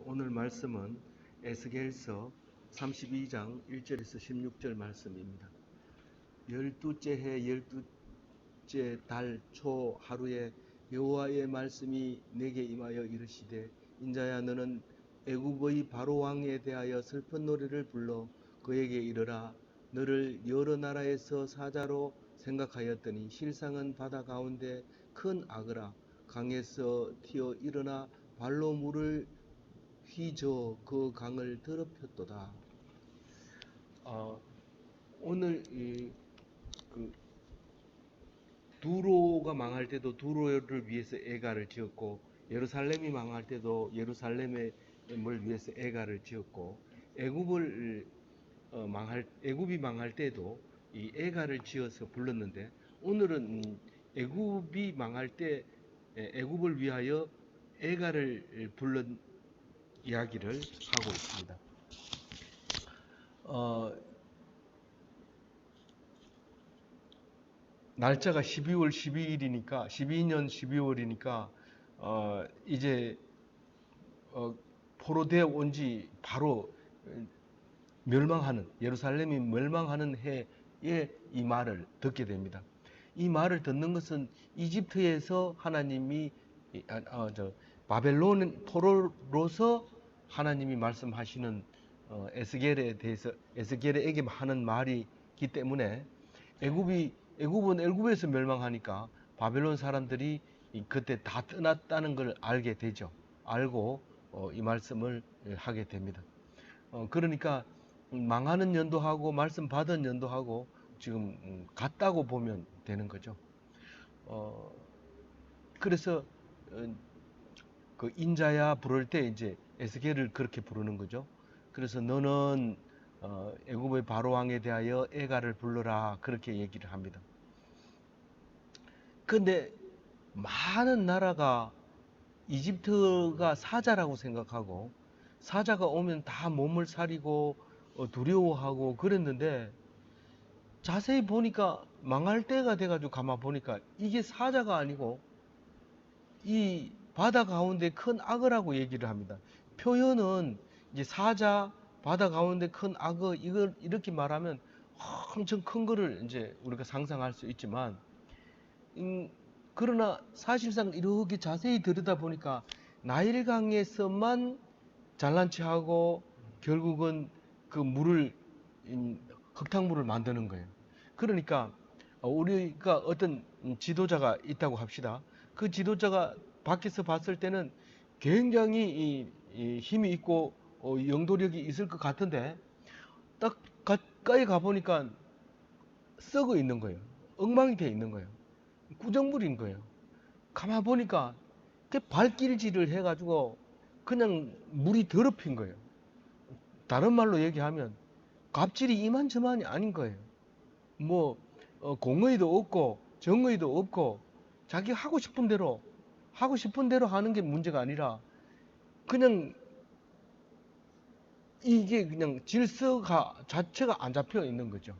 오늘 말씀은 에스겔서 32장 1절에서 16절 말씀입니다. 12째 해 12째 달 초 하루에 여호와의 말씀이 내게 임하여 이르시되 인자야 너는 애굽의 바로 왕에 대하여 슬픈 노래를 불러 그에게 이르라 너를 여러 나라에서 사자로 생각하였더니 실상은 바다 가운데 큰 악어라 강에서 튀어 일어나 발로 물을 휘저 그 강을 더럽혔도다. 오늘 그 두로가 망할 때도 두로를 위해서 애가를 지었고 예루살렘이 망할 때도 예루살렘을 위해서 애가를 지었고 애굽이 망할 때도 이 애가를 지어서 불렀는데 오늘은 애굽이 망할 때 애굽을 위하여 애가를 불른 이야기를 하고 있습니다. 날짜가 12월 12일이니까 12년 12월이니까 이제 포로되어 온 지 바로 멸망하는 예루살렘이 멸망하는 해에 이 말을 듣게 됩니다. 이 말을 듣는 것은 이집트에서 하나님이 바벨론 포로로서 하나님이 말씀하시는 에스겔에 대해서 에스겔에게 하는 말이기 때문에 애굽은 애굽에서 멸망하니까 바벨론 사람들이 그때 다 떠났다는 걸 알게 되죠. 알고 이 말씀을 하게 됩니다. 그러니까 망하는 연도하고 말씀 받은 연도하고 지금 같다고 보면 되는 거죠. 그래서 그 인자야 부를 때 이제 에스겔을 그렇게 부르는 거죠. 그래서 너는 애굽의 바로 왕에 대하여 애가를 불러라 그렇게 얘기를 합니다. 근데 많은 나라가 이집트가 사자라고 생각하고 사자가 오면 다 몸을 사리고 두려워하고 그랬는데 자세히 보니까 망할 때가 돼가지고 가만 보니까 이게 사자가 아니고 이 바다 가운데 큰 악어라고 얘기를 합니다. 표현은 이제 사자, 바다 가운데 큰 악어 이걸 이렇게 말하면 엄청 큰 거를 이제 우리가 상상할 수 있지만 그러나 사실상 이렇게 자세히 들여다보니까 나일강에서만 잘난 체하고 결국은 그 물을 흙탕물을 만드는 거예요. 그러니까 우리가 어떤 지도자가 있다고 합시다. 그 지도자가 밖에서 봤을 때는 굉장히 힘이 있고 영도력이 있을 것 같은데 딱 가까이 가보니까 썩어 있는 거예요. 엉망이 돼 있는 거예요. 구정물인 거예요. 가만 보니까 발길질을 해가지고 그냥 물이 더럽힌 거예요. 다른 말로 얘기하면 갑질이 이만저만이 아닌 거예요. 뭐 공의도 없고 정의도 없고 자기 하고 싶은 대로 하는 게 문제가 아니라 그냥 이게 그냥 질서가 자체가 안 잡혀 있는 거죠.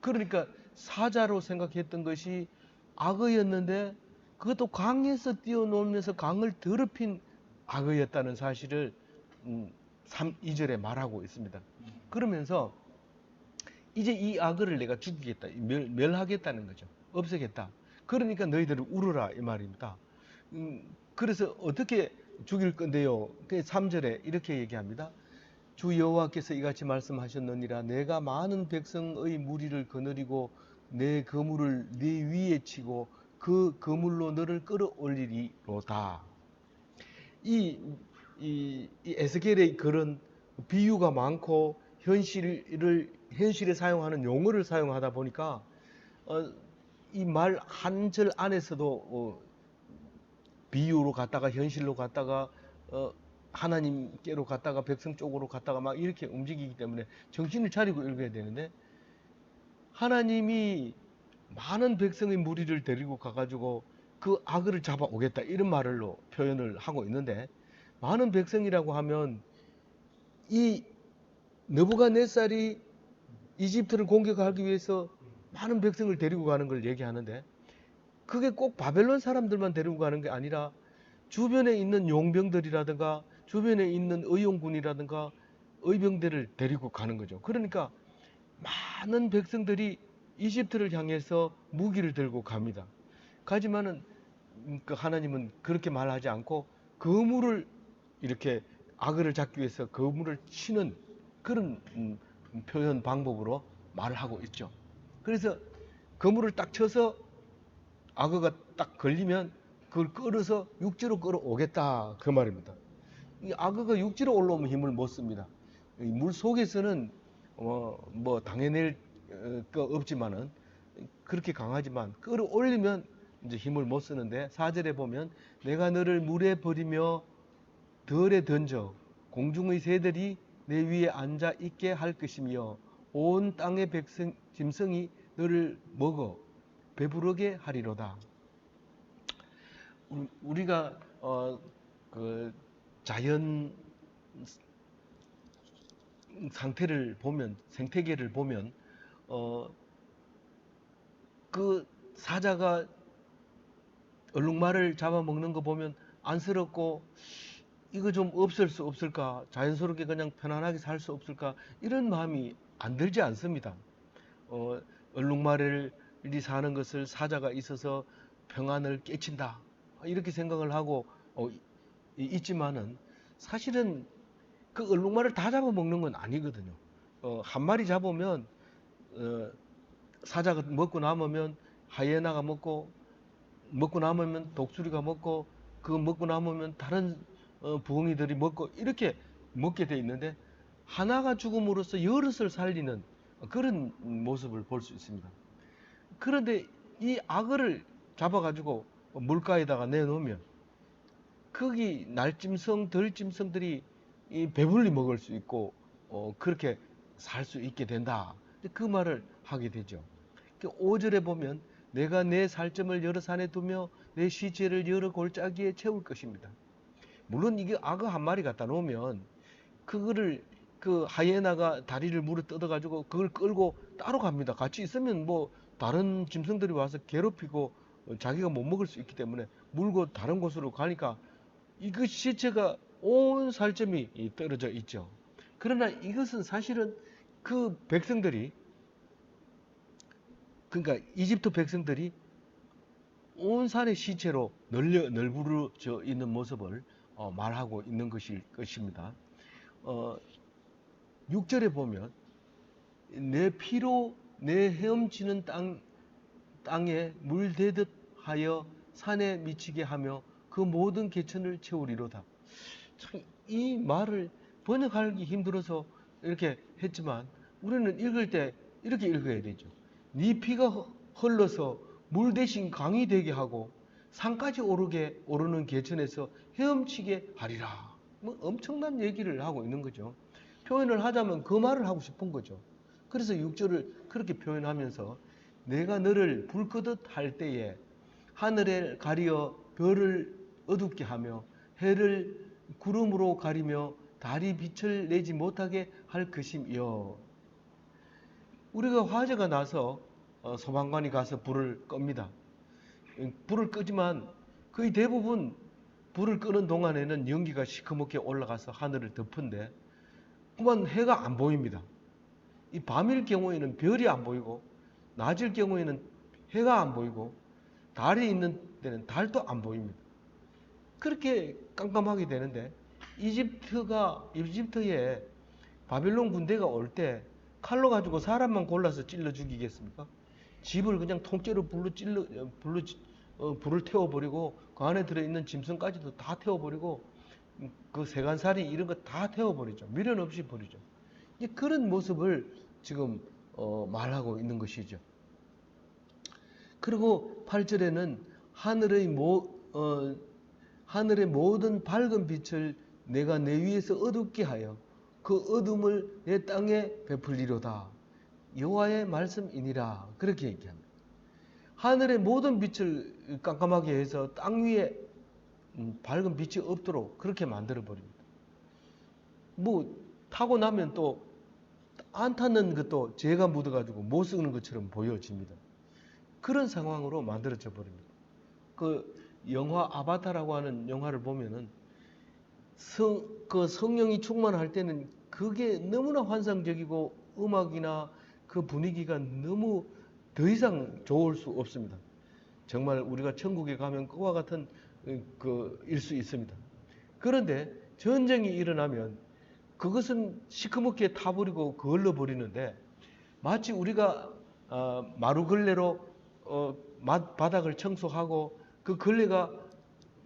그러니까 사자로 생각했던 것이 악어였는데 그것도 강에서 뛰어놀면서 강을 더럽힌 악어였다는 사실을 2절에 말하고 있습니다. 그러면서 이제 이 악어를 내가 죽이겠다, 멸하겠다는 거죠. 없애겠다. 그러니까 너희들을 울어라 이 말입니다. 그래서 어떻게 죽일 건데요? 3절에 이렇게 얘기합니다. 주 여호와께서 이같이 말씀하셨느니라 내가 많은 백성의 무리를 거느리고 내 거물을 네 위에 치고 그 거물로 너를 끌어올리리로다. 이 에스겔의 그런 비유가 많고 현실에 사용하는 용어를 사용하다 보니까 이 말 한 절 안에서도 비유로 갔다가 현실로 갔다가 하나님께로 갔다가 백성 쪽으로 갔다가 막 이렇게 움직이기 때문에 정신을 차리고 읽어야 되는데 하나님이 많은 백성의 무리를 데리고 가가지고 그 악을 잡아오겠다 이런 말로 표현을 하고 있는데 많은 백성이라고 하면 이 느부갓네살이 이집트를 공격하기 위해서 많은 백성을 데리고 가는 걸 얘기하는데 그게 꼭 바벨론 사람들만 데리고 가는 게 아니라 주변에 있는 용병들이라든가 주변에 있는 의용군이라든가 의병대를 데리고 가는 거죠. 그러니까 많은 백성들이 이집트를 향해서 무기를 들고 갑니다. 가지만은 그 하나님은 그렇게 말하지 않고 거물을 이렇게 악어를 잡기 위해서 거물을 치는 그런 표현 방법으로 말을 하고 있죠. 그래서 거물을 딱 쳐서 악어가 딱 걸리면 그걸 끌어서 육지로 끌어오겠다 그 말입니다. 이 악어가 육지로 올라오면 힘을 못 씁니다. 물 속에서는 뭐 당해낼 거 없지만은 그렇게 강하지만 끌어올리면 이제 힘을 못 쓰는데 4절에 보면 내가 너를 물에 버리며 덜에 던져 공중의 새들이 내 위에 앉아 있게 할 것이며 온 땅의 짐승이 너를 먹어 배부르게 하리로다. 우리가 그 자연 상태를 보면 생태계를 보면 그 사자가 얼룩말을 잡아먹는 거 보면 안쓰럽고 이거 좀 없을 수 없을까? 자연스럽게 그냥 편안하게 살 수 없을까? 이런 마음이 안 들지 않습니다. 얼룩말이 사는 것을 사자가 있어서 평안을 깨친다. 이렇게 생각을 하고 있지만은 사실은 그 얼룩말을 다 잡아먹는 건 아니거든요. 한 마리 잡으면 사자가 먹고 남으면 하이에나가 먹고 남으면 독수리가 먹고 그거 먹고 남으면 다른 부엉이들이 먹고 이렇게 먹게 돼 있는데 하나가 죽음으로써 여럿을 살리는 그런 모습을 볼 수 있습니다. 그런데 이 악어를 잡아가지고 물가에다가 내놓으면 거기 날짐승, 들짐승들이 배불리 먹을 수 있고 그렇게 살 수 있게 된다. 그 말을 하게 되죠. 5절에 보면 내가 내 살점을 여러 산에 두며 내 시체를 여러 골짜기에 채울 것입니다. 물론 이게 악어 한 마리 갖다 놓으면 그거를 그 하이에나가 다리를 물어 뜯어가지고 그걸 끌고 따로 갑니다. 같이 있으면 뭐 다른 짐승들이 와서 괴롭히고 자기가 못 먹을 수 있기 때문에 물고 다른 곳으로 가니까 이그 시체가 온 살점이 떨어져 있죠. 그러나 이것은 사실은 그 백성들이 그러니까 이집트 백성들이 온 산의 시체로 널브러져 있는 모습을 말하고 있는 것일 것입니다. 6절에 보면 내 피로 내 헤엄치는 땅에 물대듯 하여 산에 미치게 하며 그 모든 개천을 채우리로다. 참 이 말을 번역하기 힘들어서 이렇게 했지만 우리는 읽을 때 이렇게 읽어야 되죠. 네 피가 흘러서 물 대신 강이 되게 하고 산까지 오르는 개천에서 헤엄치게 하리라. 뭐 엄청난 얘기를 하고 있는 거죠. 표현을 하자면 그 말을 하고 싶은 거죠. 그래서 6절을 그렇게 표현하면서 내가 너를 불 끄듯 할 때에 하늘을 가리어 별을 어둡게 하며 해를 구름으로 가리며 달이 빛을 내지 못하게 할 것이며. 우리가 화재가 나서 소방관이 가서 불을 끕니다. 불을 끄지만 거의 대부분 불을 끄는 동안에는 연기가 시커멓게 올라가서 하늘을 덮은데 그만 해가 안 보입니다. 이 밤일 경우에는 별이 안 보이고 낮일 경우에는 해가 안 보이고 달이 있는 때는 달도 안 보입니다. 그렇게 깜깜하게 되는데 이집트에 바빌론 군대가 올 때 칼로 가지고 사람만 골라서 찔러 죽이겠습니까? 집을 그냥 통째로 불을 태워버리고 그 안에 들어있는 짐승까지도 다 태워버리고 그 세간살이 이런 거 다 태워버리죠. 미련 없이 버리죠. 그런 모습을 지금 말하고 있는 것이죠. 그리고 8절에는 하늘의 모든 밝은 빛을 내가 내 위에서 어둡게 하여 그 어둠을 내 땅에 베풀리로다. 여호와의 말씀이니라. 그렇게 얘기합니다. 하늘의 모든 빛을 깜깜하게 해서 땅 위에 밝은 빛이 없도록 그렇게 만들어 버립니다. 뭐 타고 나면 또 안 타는 것도 재가 묻어가지고 못 쓰는 것처럼 보여집니다. 그런 상황으로 만들어져 버립니다. 영화 아바타라고 하는 영화를 보면은 그 성령이 충만할 때는 그게 너무나 환상적이고 음악이나 그 분위기가 너무 더 이상 좋을 수 없습니다. 정말 우리가 천국에 가면 그와 같은 일 수 있습니다. 그런데 전쟁이 일어나면 그것은 시커멓게 타버리고 거을러 버리는데, 마치 우리가 마루걸레로 바닥을 청소하고 그 걸레가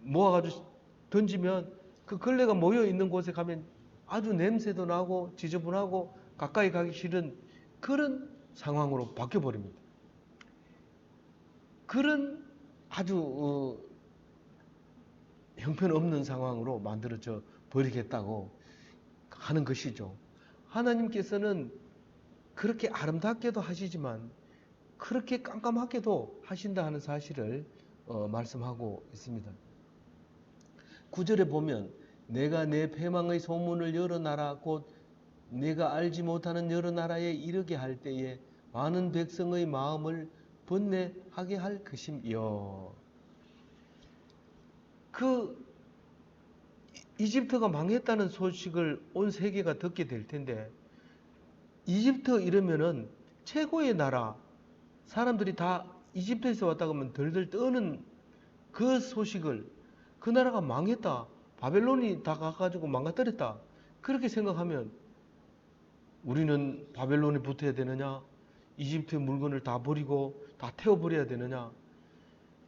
모아가지고 던지면 그 걸레가 모여 있는 곳에 가면 아주 냄새도 나고 지저분하고 가까이 가기 싫은 그런 상황으로 바뀌어 버립니다. 그런 아주 형편없는 상황으로 만들어져 버리겠다고 하는 것이죠. 하나님께서는 그렇게 아름답게도 하시지만 그렇게 깜깜하게도 하신다 하는 사실을 말씀하고 있습니다. 9절에 보면 내가 내 패망의 소문을 여러 나라 곧 내가 알지 못하는 여러 나라에 이르게 할 때에 많은 백성의 마음을 번뇌하게 할 것임이요. 그 이집트가 망했다는 소식을 온 세계가 듣게 될 텐데, 이집트 이러면은 최고의 나라, 사람들이 다 이집트에서 왔다고 하면 덜덜 떠는 그 소식을, 그 나라가 망했다, 바벨론이 다 가가지고 망가뜨렸다, 그렇게 생각하면 우리는 바벨론에 붙어야 되느냐, 이집트의 물건을 다 버리고 다 태워버려야 되느냐,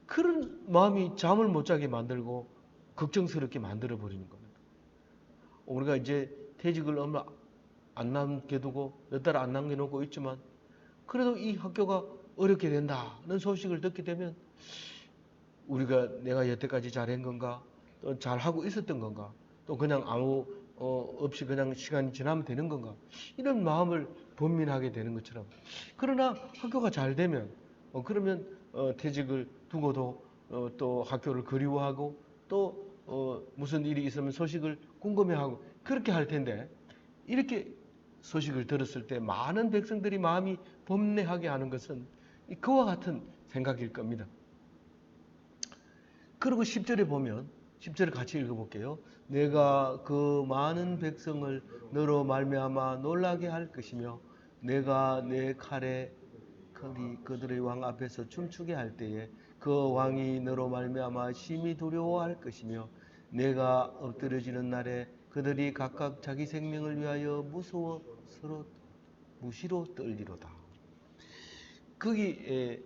그런 마음이 잠을 못 자게 만들고 걱정스럽게 만들어 버리는 겁니다. 우리가 이제 퇴직을 얼마 안 남게 두고 몇 달 안 남겨놓고 있지만, 그래도 이 학교가 어렵게 된다는 소식을 듣게 되면 우리가 내가 여태까지 잘한 건가, 또 잘하고 있었던 건가, 또 그냥 아무 없이 그냥 시간이 지나면 되는 건가, 이런 마음을 번민하게 되는 것처럼, 그러나 학교가 잘 되면 그러면 퇴직을 두고도 또 학교를 그리워하고 또 무슨 일이 있으면 소식을 궁금해하고 그렇게 할 텐데, 이렇게 소식을 들었을 때 많은 백성들이 마음이 번뇌하게 하는 것은 그와 같은 생각일 겁니다. 그리고 10절에 보면, 10절을 같이 읽어볼게요. 내가 그 많은 백성을 너로 말미암아 놀라게 할 것이며 내가 내 칼에 그들의 왕 앞에서 춤추게 할 때에 그 왕이 너로 말미암아 심히 두려워할 것이며 내가 엎드려지는 날에 그들이 각각 자기 생명을 위하여 무시로 떨리로다. 거기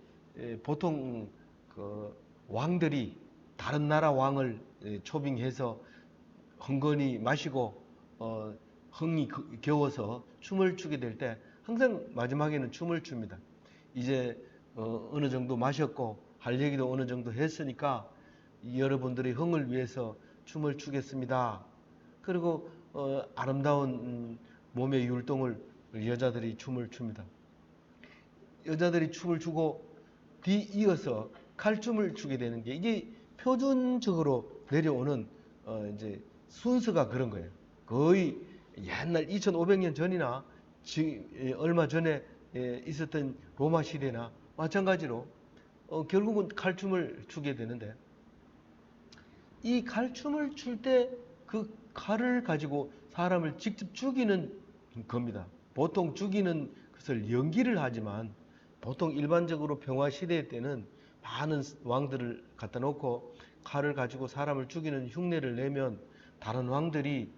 보통 그 왕들이 다른 나라 왕을 초빙해서 흥건히 마시고 흥이 겨워서 춤을 추게 될 때 항상 마지막에는 춤을 춥니다. 이제 어느 정도 마셨고 할 얘기도 어느 정도 했으니까 여러분들의 흥을 위해서 춤을 추겠습니다. 그리고 아름다운 몸의 율동을 여자들이 춤을 춥니다. 여자들이 춤을 추고 뒤이어서 칼춤을 추게 되는 게, 이게 표준적으로 내려오는 이제 순서가 그런 거예요. 거의 옛날 2500년 전이나 얼마 전에 있었던 로마 시대나 마찬가지로 결국은 칼춤을 추게 되는데, 이 칼춤을 출 때 그 칼을 가지고 사람을 직접 죽이는 겁니다. 보통 죽이는 것을 연기를 하지만 보통 일반적으로 평화 시대 때는 많은 왕들을 갖다 놓고 칼을 가지고 사람을 죽이는 흉내를 내면 다른 왕들이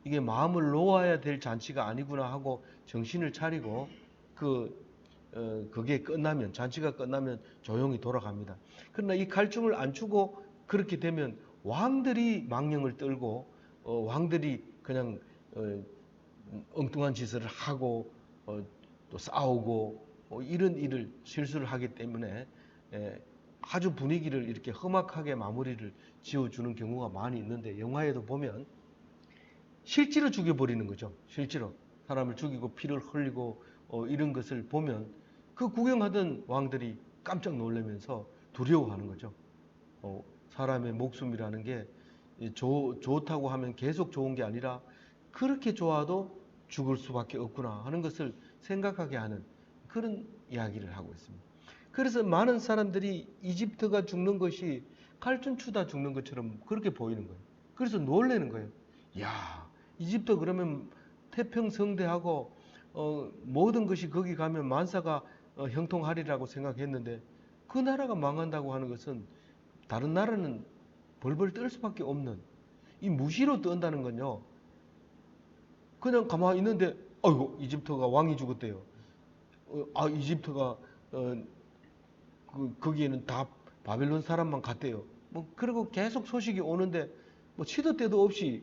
이게 마음을 놓아야 될 잔치가 아니구나 하고 정신을 차리고 그게 끝나면, 잔치가 끝나면 조용히 돌아갑니다. 그러나 이 칼춤을 안 추고 그렇게 되면 왕들이 망령을 떨고 왕들이 그냥 엉뚱한 짓을 하고 또 싸우고 이런 일을 실수를 하기 때문에 아주 분위기를 이렇게 험악하게 마무리를 지어주는 경우가 많이 있는데, 영화에도 보면 실제로 죽여버리는 거죠. 실제로 사람을 죽이고 피를 흘리고 이런 것을 보면 그 구경하던 왕들이 깜짝 놀라면서 두려워하는 거죠. 사람의 목숨이라는 게 좋다고 하면 계속 좋은 게 아니라 그렇게 좋아도 죽을 수밖에 없구나 하는 것을 생각하게 하는 그런 이야기를 하고 있습니다. 그래서 많은 사람들이 이집트가 죽는 것이 칼춤추다 죽는 것처럼 그렇게 보이는 거예요. 그래서 놀라는 거예요. 야, 이집트 그러면 태평성대하고 모든 것이 거기 가면 만사가 형통하리라고 생각했는데 그 나라가 망한다고 하는 것은 다른 나라는 벌벌 떨 수밖에 없는 이 무시로 떤다는 건요. 그냥 가만히 있는데 아이고 이집트가 왕이 죽었대요. 이집트가 거기에는 다 바벨론 사람만 갔대요. 뭐 그리고 계속 소식이 오는데 뭐 시도 때도 없이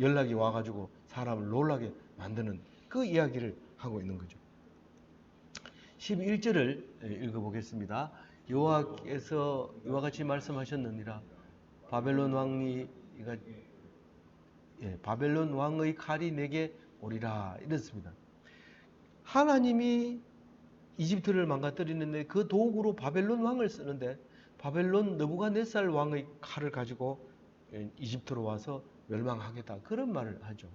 연락이 와가지고 사람을 놀라게 만드는 그 이야기를 하고 있는 거죠. 11절을 읽어보겠습니다. 여호와께서 이와 같이 말씀하셨느니라. 바벨론 왕의 칼이 내게 오리라 이랬습니다. 하나님이 이집트를 망가뜨리는데 그 도구로 바벨론 왕을 쓰는데 바벨론 느부갓네살 왕의 칼을 가지고 이집트로 와서 멸망하겠다 그런 말을 하죠.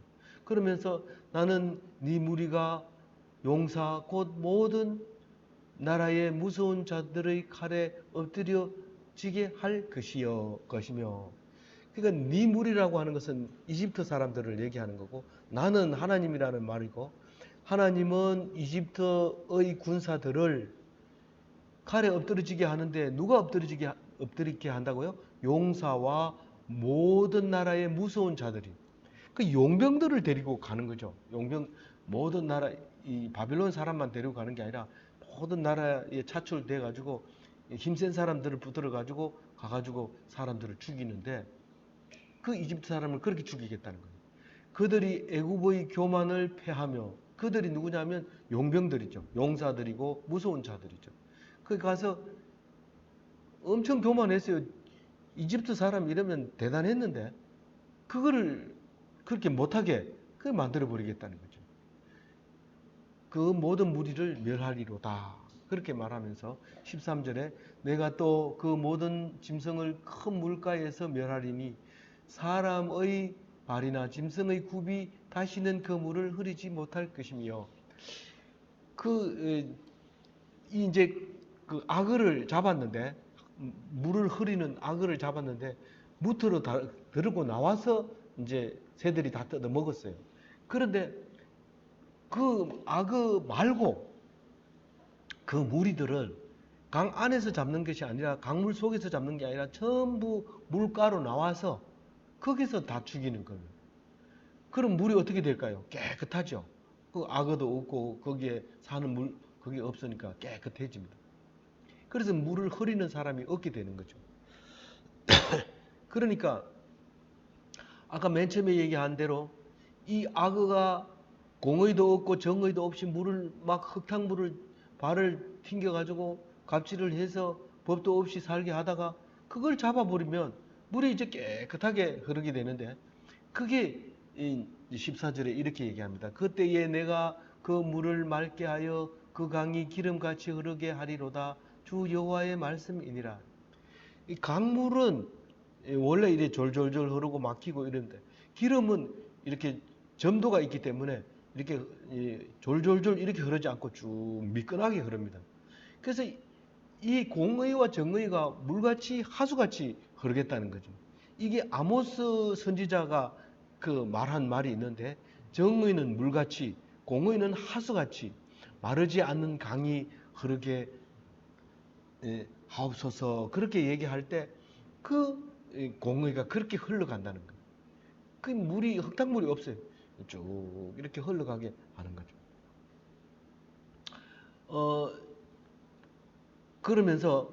그러면서 나는 네 무리가 용사 곧 모든 나라의 무서운 자들의 칼에 엎드려지게 할 것이며 그러니까 네 무리라고 하는 것은 이집트 사람들을 얘기하는 거고 나는 하나님이라는 말이고 하나님은 이집트의 군사들을 칼에 엎드려지게 하는데 누가 엎드리게 한다고요? 용사와 모든 나라의 무서운 자들이 그 용병들을 데리고 가는 거죠. 모든 나라 이 바벨론 사람만 데리고 가는 게 아니라 모든 나라에 차출돼 가지고 힘센 사람들을 붙들어 가지고 가가지고 사람들을 죽이는데 그 이집트 사람을 그렇게 죽이겠다는 거예요. 그들이 애굽의 교만을 패하며 그들이 누구냐면 용병들이죠. 용사들이고 무서운 자들이죠. 거기 가서 엄청 교만했어요. 이집트 사람 이러면 대단했는데 그거를 그렇게 못하게 만들어 버리겠다는 거죠. 그 모든 무리를 멸하리로다. 그렇게 말하면서 13절에 내가 또 그 모든 짐승을 큰 물가에서 멸하리니 사람의 발이나 짐승의 굽이 다시는 그 물을 흐리지 못할 것이며 이제 그 악어를 잡았는데 물을 흐리는 악어를 잡았는데 무트로 들고 나와서 이제 새들이 다 뜯어 먹었어요. 그런데 그 악어 말고 그 무리들을 강 안에서 잡는 것이 아니라 강물 속에서 잡는 게 아니라 전부 물가로 나와서 거기서 다 죽이는 거예요. 그럼 물이 어떻게 될까요? 깨끗하죠. 그 악어도 없고 거기에 사는 물 그게 없으니까 깨끗해집니다. 그래서 물을 흐리는 사람이 없게 되는 거죠. 그러니까 아까 맨 처음에 얘기한 대로 이 악어가 공의도 없고 정의도 없이 물을 막 흙탕물을 발을 튕겨가지고 갑질을 해서 법도 없이 살게 하다가 그걸 잡아버리면 물이 이제 깨끗하게 흐르게 되는데 그게 14절에 이렇게 얘기합니다. 그때에 내가 그 물을 맑게 하여 그 강이 기름같이 흐르게 하리로다. 주 여호와의 말씀이니라. 이 강물은 원래 이래 졸졸졸 흐르고 막히고 이런데 기름은 이렇게 점도가 있기 때문에 이렇게 졸졸졸 이렇게 흐르지 않고 쭉 미끈하게 흐릅니다. 그래서 이 공의와 정의가 물같이 하수같이 흐르겠다는 거죠. 이게 아모스 선지자가 그 말한 말이 있는데 정의는 물같이 공의는 하수같이 마르지 않는 강이 흐르게 하옵소서 그렇게 얘기할 때 그 공의가 그렇게 흘러간다는 거예요. 그 물이 흙탕물이 없어요. 쭉 이렇게 흘러가게 하는 거죠. 그러면서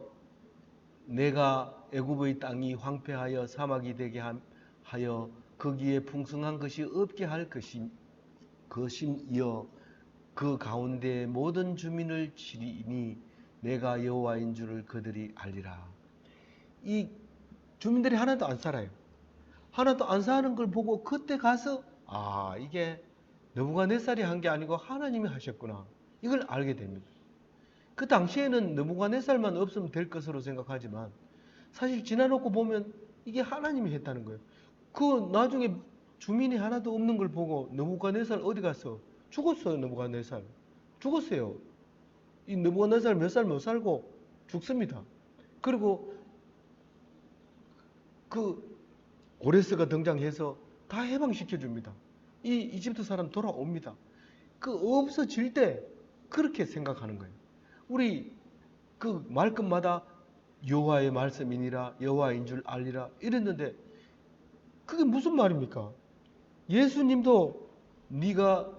내가 애굽의 땅이 황폐하여 사막이 되게 하여 거기에 풍성한 것이 없게 할 것임이여 그 가운데 모든 주민을 치리니 내가 여호와인 줄을 그들이 알리라. 이 주민들이 하나도 안 살아요. 하나도 안 사는 걸 보고 그때 가서 이게 느부갓네살이 한 게 아니고 하나님이 하셨구나. 이걸 알게 됩니다. 그 당시에는 느부갓네살만 없으면 될 것으로 생각하지만 사실 지나놓고 보면 이게 하나님이 했다는 거예요. 그 나중에 주민이 하나도 없는 걸 보고 느부갓네살 어디 갔어? 죽었어요. 느부갓네살 죽었어요. 이 느부갓네살 몇 살 못 살고 죽습니다. 그리고 그 오레스가 등장해서 다 해방시켜 줍니다. 이 이집트 사람 돌아옵니다. 그 없어질 때 그렇게 생각하는 거예요. 우리 그 말끝마다 여호와의 말씀이니라, 여호와인 줄 알리라 이랬는데 그게 무슨 말입니까? 예수님도 네가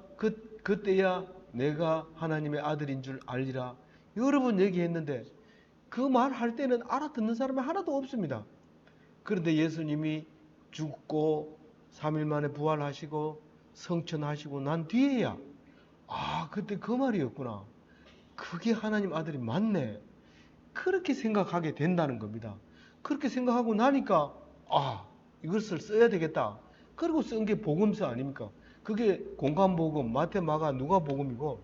그때야 내가 하나님의 아들인 줄 알리라 여러 번 얘기했는데 그 말 할 때는 알아듣는 사람이 하나도 없습니다. 그런데 예수님이 죽고 3일 만에 부활하시고 성천하시고 난 뒤에야 그때 그 말이었구나. 그게 하나님 아들이 맞네. 그렇게 생각하게 된다는 겁니다. 그렇게 생각하고 나니까 이것을 써야 되겠다. 그리고 쓴 게 복음서 아닙니까? 그게 공관복음, 마태, 마가, 누가복음이고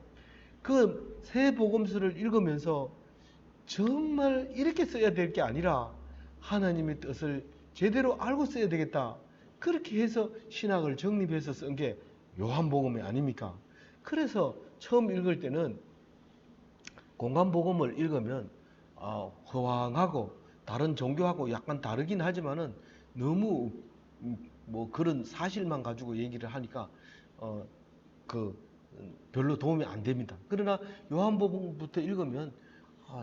그 세 복음서를 읽으면서 정말 이렇게 써야 될 게 아니라 하나님의 뜻을 제대로 알고 써야 되겠다. 그렇게 해서 신학을 정립해서 쓴 게 요한복음이 아닙니까? 그래서 처음 읽을 때는 공관복음을 읽으면 허황하고 다른 종교하고 약간 다르긴 하지만은 너무 뭐 그런 사실만 가지고 얘기를 하니까 별로 도움이 안 됩니다. 그러나 요한복음부터 읽으면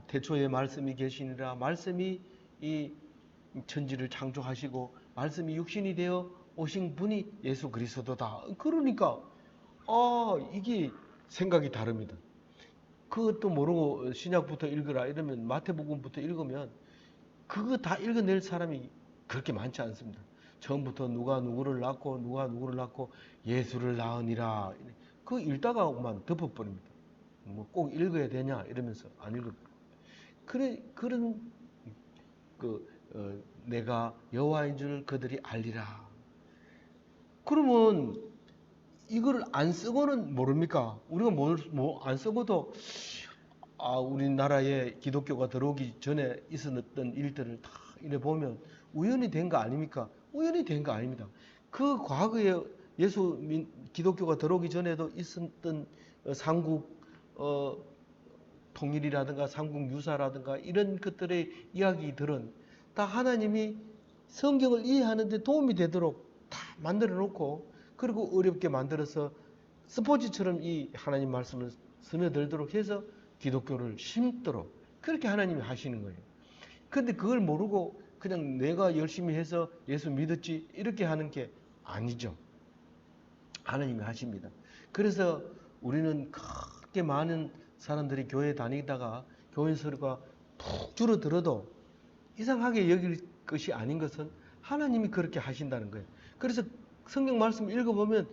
태초에 말씀이 계시니라 말씀이 이 천지를 창조하시고 말씀이 육신이 되어 오신 분이 예수 그리스도다. 그러니까 이게 생각이 다릅니다. 그것도 모르고 신약부터 읽으라 이러면 마태복음부터 읽으면 그거 다 읽어낼 사람이 그렇게 많지 않습니다. 처음부터 누가 누구를 낳고 예수를 낳으니라 그 읽다가만 덮어버립니다. 뭐 꼭 읽어야 되냐 이러면서 안 읽어. 그런 내가 여호와인 줄 그들이 알리라. 그러면 이걸 안 쓰고는 모릅니까? 우리가 안 쓰고도 우리나라에 기독교가 들어오기 전에 있었던 일들을 다 이래 보면 우연히 된 거 아닙니까? 우연히 된 거 아닙니다. 그 과거에 기독교가 들어오기 전에도 있었던 삼국 통일이라든가 삼국 유사라든가 이런 것들의 이야기들은 다 하나님이 성경을 이해하는 데 도움이 되도록 다 만들어 놓고 그리고 어렵게 만들어서 스포츠처럼 이 하나님 말씀을 스며들도록 해서 기독교를 심도록 그렇게 하나님이 하시는 거예요. 근데 그걸 모르고 그냥 내가 열심히 해서 예수 믿었지 이렇게 하는 게 아니죠. 하나님이 하십니다. 그래서 우리는 그렇게 많은 사람들이 교회 다니다가 교회 소리가 푹 줄어들어도 이상하게 여길 것이 아닌 것은 하나님이 그렇게 하신다는 거예요. 그래서 성경 말씀 읽어보면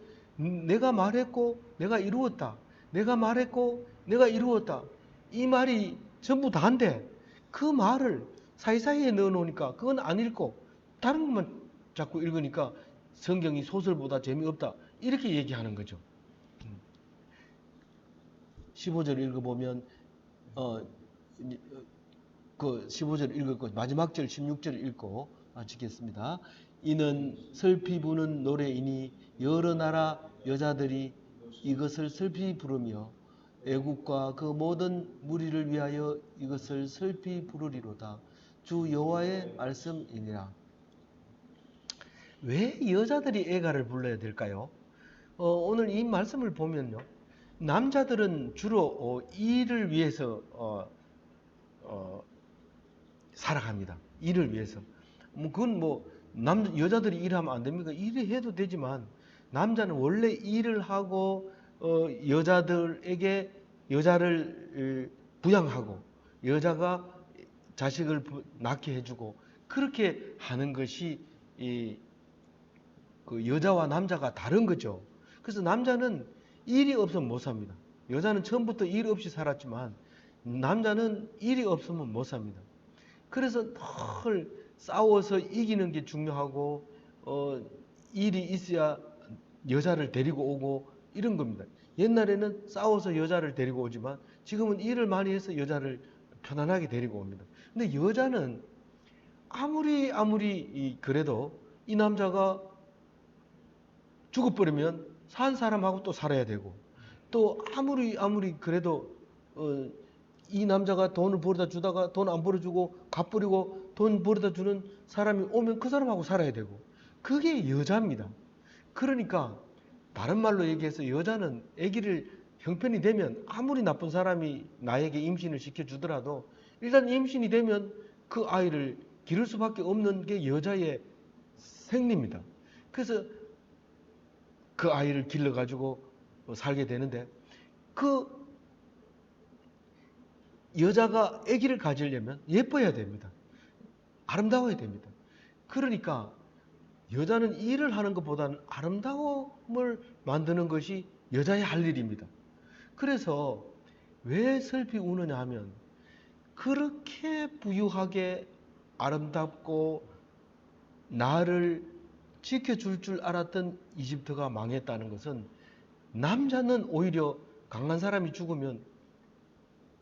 내가 말했고 내가 이루었다. 내가 말했고 내가 이루었다. 이 말이 전부 다인데 그 말을 사이사이에 넣어놓으니까 그건 안 읽고 다른 것만 자꾸 읽으니까 성경이 소설보다 재미없다. 이렇게 얘기하는 거죠. 15절 읽어보면 그 15절 읽고 마지막 절 16절 읽고 마치겠습니다. 이는 슬피 부는 노래이니 여러 나라 여자들이 이것을 슬피 부르며 애국과 그 모든 무리를 위하여 이것을 슬피 부르리로다. 주 여호와의 말씀이니라. 왜 여자들이 애가를 불러야 될까요? 오늘 이 말씀을 보면요. 남자들은 주로 일을 위해서 살아갑니다. 일을 위해서. 그건 여자들이 일하면 안 됩니까? 일을 해도 되지만 남자는 원래 일을 하고 여자를 부양하고 여자가 자식을 낳게 해주고 그렇게 하는 것이 그 여자와 남자가 다른 거죠. 그래서 남자는 일이 없으면 못 삽니다. 여자는 처음부터 일 없이 살았지만 남자는 일이 없으면 못 삽니다. 그래서 늘 싸워서 이기는 게 중요하고 일이 있어야 여자를 데리고 오고 이런 겁니다. 옛날에는 싸워서 여자를 데리고 오지만 지금은 일을 많이 해서 여자를 편안하게 데리고 옵니다. 근데 여자는 아무리 그래도 이 남자가 죽어버리면 산 사람하고 또 살아야 되고 또 아무리 그래도 이 남자가 돈을 벌어다 주다가 돈 안 벌어주고 갚으려고 돈 벌어다 주는 사람이 오면 그 사람하고 살아야 되고, 그게 여자입니다. 그러니까 다른 말로 얘기해서 여자는 아기를 형편이 되면 아무리 나쁜 사람이 나에게 임신을 시켜주더라도 일단 임신이 되면 그 아이를 기를 수밖에 없는 게 여자의 생리입니다. 그래서 그 아이를 길러가지고 살게 되는데, 그 여자가 아기를 가지려면 예뻐야 됩니다. 아름다워야 됩니다. 그러니까 여자는 일을 하는 것보다는 아름다움을 만드는 것이 여자의 할 일입니다. 그래서 왜 슬피 우느냐 하면, 그렇게 부유하게 아름답고 나를 지켜줄 줄 알았던 이집트가 망했다는 것은, 남자는 오히려 강한 사람이 죽으면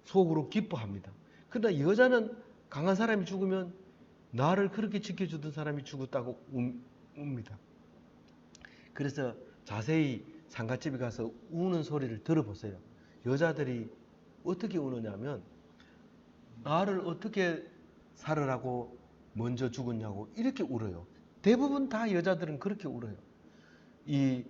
속으로 기뻐합니다. 그러나 여자는 강한 사람이 죽으면 나를 그렇게 지켜주던 사람이 죽었다고 웁니다. 그래서 자세히 상갓집에 가서 우는 소리를 들어보세요. 여자들이 어떻게 우느냐면, 나를 어떻게 살으라고 먼저 죽었냐고 이렇게 울어요. 대부분 다 여자들은 그렇게 울어요. 이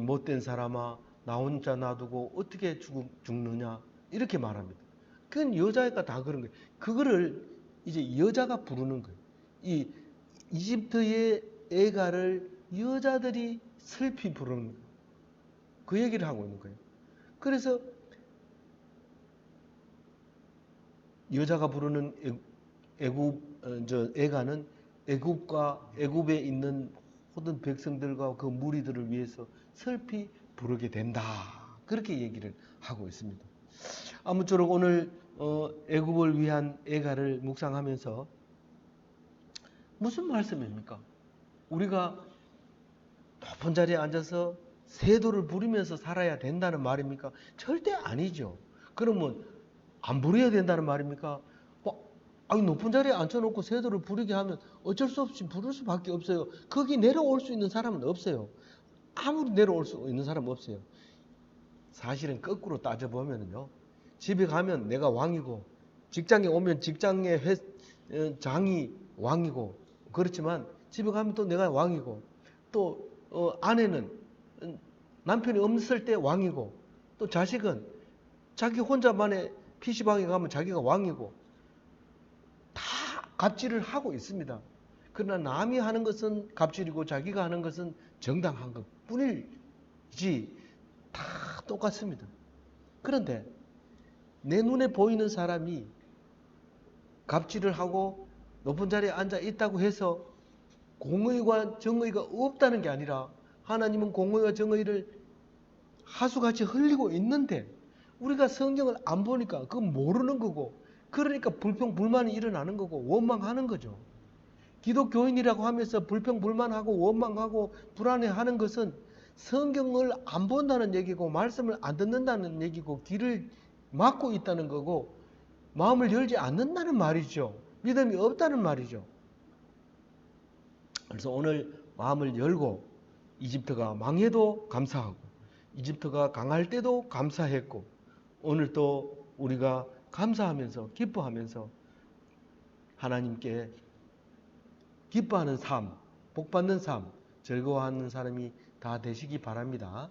못된 사람아, 나 혼자 놔두고 어떻게 죽느냐 이렇게 말합니다. 그건 여자가 다 그런 거예요. 그거를 이제 여자가 부르는 거예요. 이 이집트의 애가를 여자들이 슬피 부르는 거예요. 그 얘기를 하고 있는 거예요. 그래서 여자가 부르는 애가는 애굽에 있는 모든 백성들과 그 무리들을 위해서 슬피 부르게 된다. 그렇게 얘기를 하고 있습니다. 아무쪼록 오늘 애굽을 위한 애가를 묵상하면서 무슨 말씀입니까? 우리가 높은 자리에 앉아서 세도를 부리면서 살아야 된다는 말입니까? 절대 아니죠. 그러면 안 부려야 된다는 말입니까? 높은 자리에 앉혀놓고 세도를 부리게 하면 어쩔 수 없이 부를 수밖에 없어요. 거기 내려올 수 있는 사람은 없어요. 아무리 내려올 수 있는 사람은 없어요. 사실은 거꾸로 따져보면요, 집에 가면 내가 왕이고, 직장에 오면 직장의 장이 왕이고, 그렇지만 집에 가면 또 내가 왕이고, 또 아내는 남편이 없을 때 왕이고, 또 자식은 자기 혼자만의 PC방에 가면 자기가 왕이고, 다 갑질을 하고 있습니다. 그러나 남이 하는 것은 갑질이고 자기가 하는 것은 정당한 것 뿐이지 다 똑같습니다. 그런데 내 눈에 보이는 사람이 갑질을 하고 높은 자리에 앉아 있다고 해서 공의와 정의가 없다는 게 아니라, 하나님은 공의와 정의를 하수같이 흘리고 있는데 우리가 성경을 안 보니까 그건 모르는 거고, 그러니까 불평불만이 일어나는 거고 원망하는 거죠. 기독교인이라고 하면서 불평불만하고 원망하고 불안해하는 것은 성경을 안 본다는 얘기고, 말씀을 안 듣는다는 얘기고, 귀를 막고 있다는 거고, 마음을 열지 않는다는 말이죠. 믿음이 없다는 말이죠. 그래서 오늘 마음을 열고, 이집트가 망해도 감사하고 이집트가 강할 때도 감사했고, 오늘 또 우리가 감사하면서 기뻐하면서 하나님께 기뻐하는 삶, 복받는 삶, 즐거워하는 사람이 다 되시기 바랍니다.